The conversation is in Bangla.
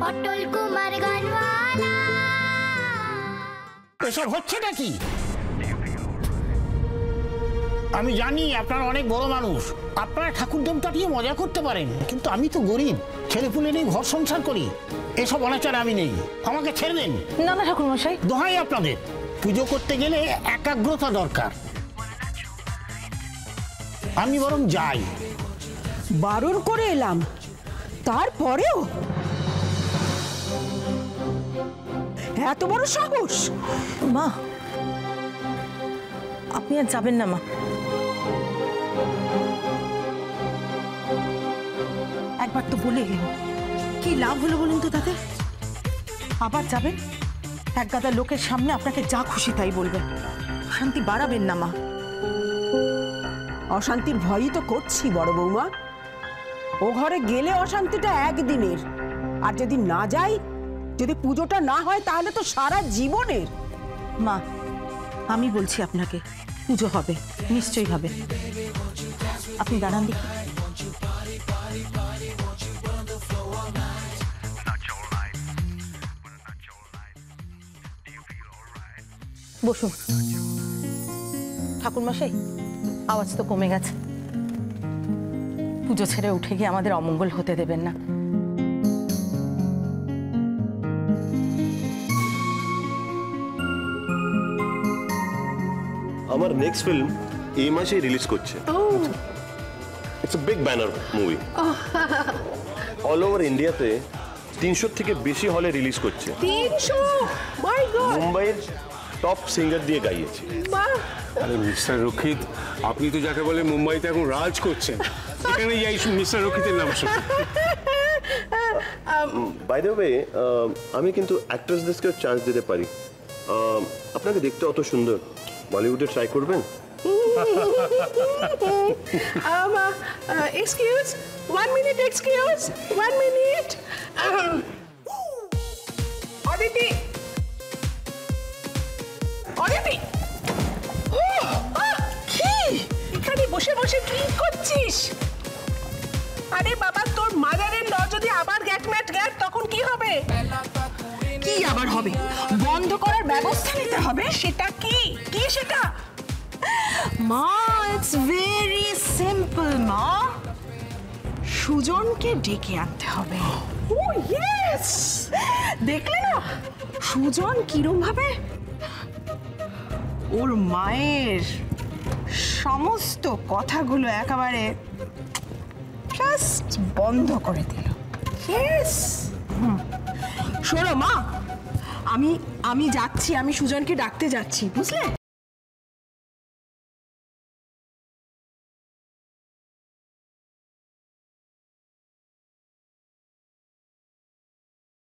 অটল কুমার গানওয়ালা। এসব হচ্ছে নাকি? আমি জানি আপনারা অনেক বড় মানুষ, আপনারা ঠাকুর দেবতা দিয়ে মজা করতে পারেন, কিন্তু আমি তো গরিব, ছেলেপুলে নেই, ঘর সংসার করি। এসব অনাচারে আমি নেই, আমাকে ছেড়ে দেন। না না ঠাকুর মশাই, দোহাই আপনাদের, পুজো করতে গেলে একাগ্রতা দরকার। আমি বরং যাই। বারণ করে এলাম, তারপরেও এত বড় সাহস! মা আপনি আর যাবেন না মা। একবার তো বলে এলেন, কি লাভ হলো বলুন তো তাতে? আবার যাবেন, এক গাদা লোকের সামনে আপনাকে যা খুশি তাই বলবেন। শান্তি বাড়াবেন না মা। অশান্তির ভয়ই তো করছি বড় বৌমা। ও ঘরে গেলে অশান্তিটা একদিনের, আর যদি না যাই, যদি পুজোটা না হয়, তাহলে তো সারা জীবনের। মা আমি বলছি আপনাকে, পুজো হবে, নিশ্চয়ই হবে। আপনি দাঁড়ান দেখি। বসুন। ঠাকুর মশাই, আওয়াজ তো কমে গেছে। পুজো ছেড়ে উঠে গিয়ে আমাদের অমঙ্গল হতে দেবেন না। আমার নেক্সট ফিল্ম এই মাসে রিলিজ করছে। It's a big banner movie. All over ইন্ডিয়াতে 300 থেকে বেশি হলে রিলিজ করছে। 300! মাই গড! মুম্বাইয়ের টপ সিঙ্গার দিয়ে গাইয়েছে। আরে মিস্টার রক্ষিত, আপনি তো যাকে বলে মুম্বাইতে এখন রাজ করছেন, এখানে এই মিস্টার রক্ষিতের নাম শুনুন। বাই দ্য ওয়ে, আমি কিন্তু অ্যাক্ট্রেসদেরকেও চান্স দিতে পারি। আপনাকে দেখতে অত সুন্দর, বলিউডে ট্রাই করবেন? Excuse, 1 minute, excuse, 1 minute. Aditi, Aditi, কি এখানে বসে বসে কি করছিস? আরে বাবা, তোর মাদারের ল যদি আবার গ্যাটম্যাট গ্যাট, তখন কি হবে? কি আবার হবে? বন্ধ করার ব্যবস্থা নিতে হবে। সেটা কি? কি সেটা? মা ইটস ভেরি সিম্পল মা। সুজনকে ডেকে আনতে হবে। ও ইয়েস! দেখলে না সুজন কিরম ভাবে ওর মায়ের সমস্ত কথাগুলো একেবারে জাস্ট বন্ধ করে দিল। ইয়েস! শোনো মা, আমি যাচ্ছি, আমি সুজনকে ডাকতে যাচ্ছি, বুঝলে?